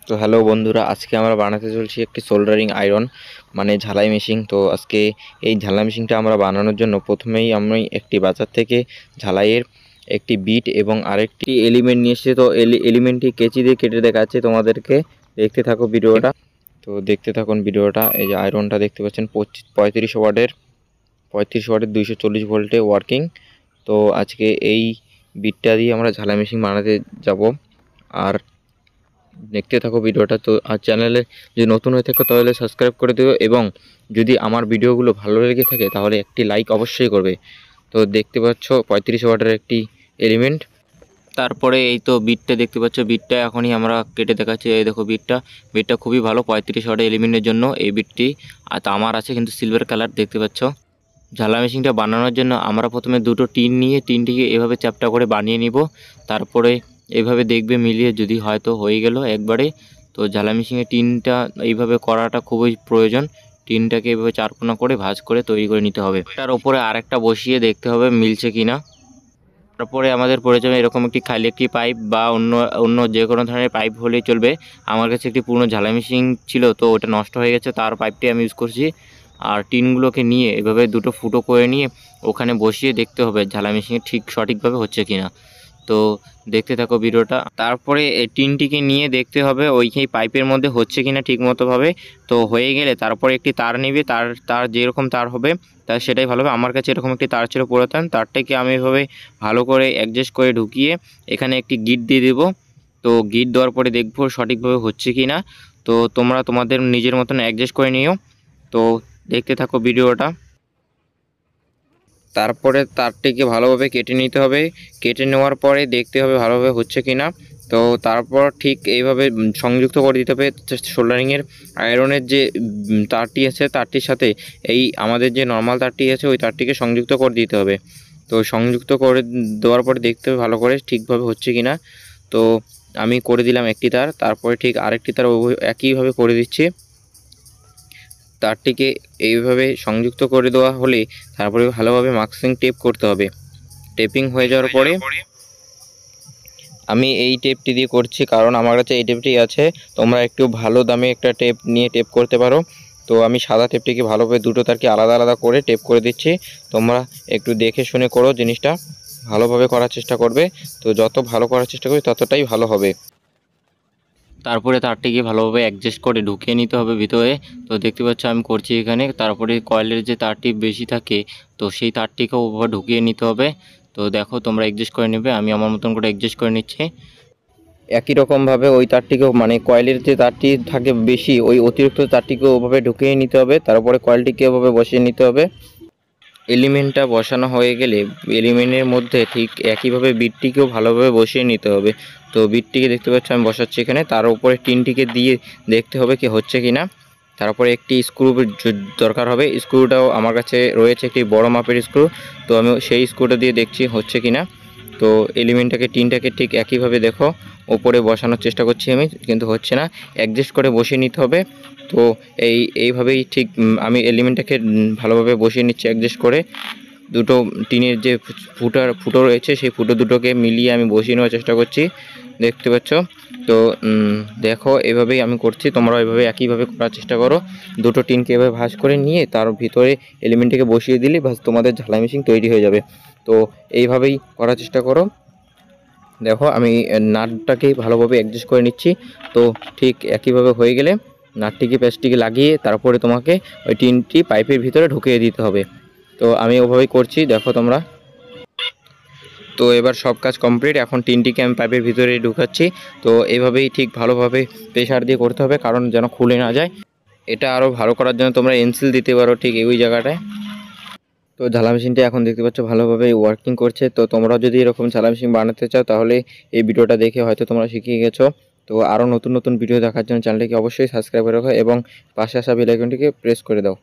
তো হ্যালো বন্ধুরা, আজকে আমরা বানাতে চলছি একটি সোল্ডারিং আয়রন মানে ঝালাই মেশিন। তো আজকে এই ঝালাই মেশিনটা আমরা বানানোর জন্য প্রথমেই আমি একটি বাজার থেকে ঝালাইয়ের একটি বিট এবং আরেকটি এলিমেন্ট নিয়ে এসেছি। তো এলিমেন্টটি কেচি দিয়ে কেটে দেখাচ্ছে তোমাদেরকে, দেখতে থাকো ভিডিওটা। তো দেখতে থাকুন ভিডিওটা। এই যে আয়রনটা দেখতে পাচ্ছেন 35 ওয়াটের 240 ভোল্টে ওয়ার্কিং। তো আজকে এই বিটটা দিয়ে আমরা ঝালাই মেশিন বানাতে যাব। আর দেখতে থাকো ভিডিওটা। তো আর চ্যানেলে যদি নতুন হয়ে থাকো তাহলে সাবস্ক্রাইব করে দিও, এবং যদি আমার ভিডিওগুলো ভালো লেগে থাকে তাহলে একটি লাইক অবশ্যই করবে। তো দেখতে পাচ্ছ 35 ওয়াটের একটি এলিমেন্ট। তারপরে এই তো বিটটা দেখতে পাচ্ছ, বিটটা এখনই আমরা কেটে দেখাচ্ছি। এই দেখো বিটটা খুবই ভালো 35 ওয়াটের এলিমেন্টের জন্য এই বিটটি। আর আমার আছে কিন্তু সিলভার কালার, দেখতে পাচ্ছ। ঝালা মেশিনটা বানানোর জন্য আমরা প্রথমে দুটো টিন নিয়ে টিনটিকে এভাবে চ্যাপ্টা করে বানিয়ে নিব। তারপরে এভাবে দেখবে মিলিয়ে, যদি হয়তো হয়ে গেল একবারে। তো ঝালা মেশিনে টিনটা এইভাবে করাটা খুবই প্রয়োজন। টিনটাকে এভাবে চারকোনা করে ভাঁজ করে তৈরি করে নিতে হবে। তার উপরে আরেকটা বসিয়ে দেখতে হবে মিলছে কিনা। তারপরে আমাদের প্রয়োজন এরকম একটি পাইপ বা অন্য অন্য যে কোনো ধরনের পাইপ হলেই চলবে। আমার কাছে একটি পুরনো ঝালাই মেশিন ছিল, তো ওটা নষ্ট হয়ে গেছে, তার পাইপটি আমি ইউজ করছি। আর টিনগুলোকে নিয়ে এভাবে দুটো ফুটো করে নিয়ে ওখানে বসিয়ে দেখতে হবে ঝালাই মেশিনে ঠিক সঠিকভাবে হচ্ছে কিনা। তো দেখতে থাকো ভিডিওটা। তারপরে এই টিনটিকে নিয়ে দেখতে হবে ওইখানে পাইপের মধ্যে হচ্ছে কিনা ঠিক মতোভাবে। তো হয়ে গেলে তারপরে একটি তার নিবে, তার তার যেরকম তার হবে তার সেটাই ভালো হবে। আমার কাছে এরকম একটি তার ছিল পুরাতন, তারটাকে আমি এভাবে ভালো করে অ্যাডজাস্ট করে ঢুকিয়ে এখানে একটি গিট দিয়ে দেবো। তো গিট দেওয়ার পরে দেখবো সঠিকভাবে হচ্ছে কি না। তো তোমরা তোমাদের নিজের মতন অ্যাডজাস্ট করে নিও। তো দেখতে থাকো ভিডিওটা। তারপরে তারটিকে ভালোভাবে কেটে নিতে হবে। কেটে নেওয়ার পরে দেখতে হবে ভালোভাবে হচ্ছে কি না। তো তারপর ঠিক এইভাবে সংযুক্ত করে দিতে হবে সোল্ডারিংয়ের আয়রনের যে তারটি আছে তারটির সাথে এই আমাদের যে নর্মাল তারটি আছে ওই তারটিকে সংযুক্ত করে দিতে হবে। তো সংযুক্ত করে দেওয়ার পরে দেখতে হবে ভালো করে ঠিকভাবে হচ্ছে কি না। তো আমি করে দিলাম একটি তার, তারপরে ঠিক আরেকটি তার একইভাবে করে দিচ্ছি। তারটিকে এইভাবে সংযুক্ত করে দেওয়া হলে তারপরে ভালোভাবে মাস্কিং টেপ করতে হবে। টেপিং হয়ে যাওয়ার পরে আমি এই টেপটি দিয়ে করছি, কারণ আমার কাছে এই টেপটি আছে। তোমরা একটু ভালো দামে একটা টেপ নিয়ে টেপ করতে পারো। তো আমি সাদা টেপটিকে ভালোভাবে দুটো তারকে আলাদা আলাদা করে টেপ করে দিচ্ছি। তোমরা একটু দেখে শুনে করো, জিনিসটা ভালোভাবে করার চেষ্টা করবে। তো যত ভালো করার চেষ্টা করবে ততটাই ভালো হবে। তারপরে তারটিকে ভালোভাবে অ্যাডজাস্ট করে ঢুকিয়ে নিতে হবে ভিতরে। তো দেখতে পাচ্ছ আমি করছি এখানে। তারপরে কয়েলের যে তারটি বেশি থাকে তো সেই তারটিকেও ওভাবে ঢুকিয়ে নিতে হবে। তো দেখো তোমরা অ্যাডজাস্ট করে নেবে, আমি আমার মতন করে অ্যাডজাস্ট করে নিচ্ছি। একই রকমভাবে ওই তারটিকেও মানে কয়েলের যে তারটি থাকে বেশি ওই অতিরিক্ত তারটিকেও ওভাবে ঢুকিয়ে নিতে হবে। তারপরে কয়েলটিকে ওভাবে বসিয়ে নিতে হবে। এলিমেন্টটা বসানো হয়ে গেলে এলিমেন্টের মধ্যে ঠিক একইভাবে বিটটিকেও ভালোভাবে বসিয়ে নিতে হবে। তো বিটটিকে দেখতে পাচ্ছ আমি বসাচ্ছি এখানে, তার উপরে টিনটিকে দিয়ে দেখতে হবে কি হচ্ছে কি না। তারপরে একটি স্ক্রু দরকার হবে। স্ক্রুটাও আমার কাছে রয়েছে, একটি বড় মাপের স্ক্রু। তো আমি সেই স্ক্রুটা দিয়ে দেখছি হচ্ছে কি না। তো টিনটাকে ঠিক একইভাবে দেখো ওপরে বসানোর চেষ্টা করছি আমি, কিন্তু হচ্ছে না। অ্যাডজাস্ট করে বসিয়ে নিতে হবে। তো এইভাবেই ঠিক আমি এলিমেন্টটাকে ভালোভাবে বসিয়ে নিচ্ছি অ্যাডজাস্ট করে। দুটো টিনের যে ফুটো রয়েছে সেই ফুটো দুটোকে মিলিয়ে আমি বসিয়ে নেওয়ার চেষ্টা করছি, দেখতে পাচ্ছ। তো দেখো এভাবেই আমি করছি, তোমরা এভাবে একইভাবে করার চেষ্টা করো। দুটো টিনকে এভাবে ভাঁজ করে নিয়ে তার ভিতরে এলিমেন্টটাকে বসিয়ে দিলে বাস তোমাদের ঝালাই মেশিন তৈরি হয়ে যাবে। তো এইভাবেই করার চেষ্টা করো। দেখো আমি নাটটাকে ভালোভাবে অ্যাডজাস্ট করে নিচ্ছি। তো ঠিক একইভাবে হয়ে গেলে নাটটিকে প্যাচটিকে লাগিয়ে তারপরে তোমাকে ওই টিনটি পাইপের ভিতরে ঢুকিয়ে দিতে হবে। তো আমি ওভাবেই করছি, দেখো তোমরা। তো এবার সব কাজ কমপ্লিট, এখন টিনটিকে আমি পাইপের ভিতরে ঢুকাচ্ছি। তো এইভাবেই ঠিক ভালোভাবে প্রেশার দিয়ে করতে হবে, কারণ যেন খুলে না যায়। এটা আরও ভালো করার জন্য তোমরা এনসিল দিতে পারো ঠিক ওই জায়গাটায়। তো ঝালা মেশিনটা এখন দেখতে পাচ্ছ ভালোভাবে ওয়ার্কিং করছে। তো তোমরা যদি এরকম ঝালা মেশিন বানাতে চাও তাহলে এই ভিডিওটা দেখে হয়তো তোমরা শিখিয়ে গেছো। তো আরও নতুন নতুন ভিডিও দেখার জন্য চ্যানেলটিকে অবশ্যই সাবস্ক্রাইব করে রাখো এবং পাশে আসা বেল আইকনটিকে প্রেস করে দাও।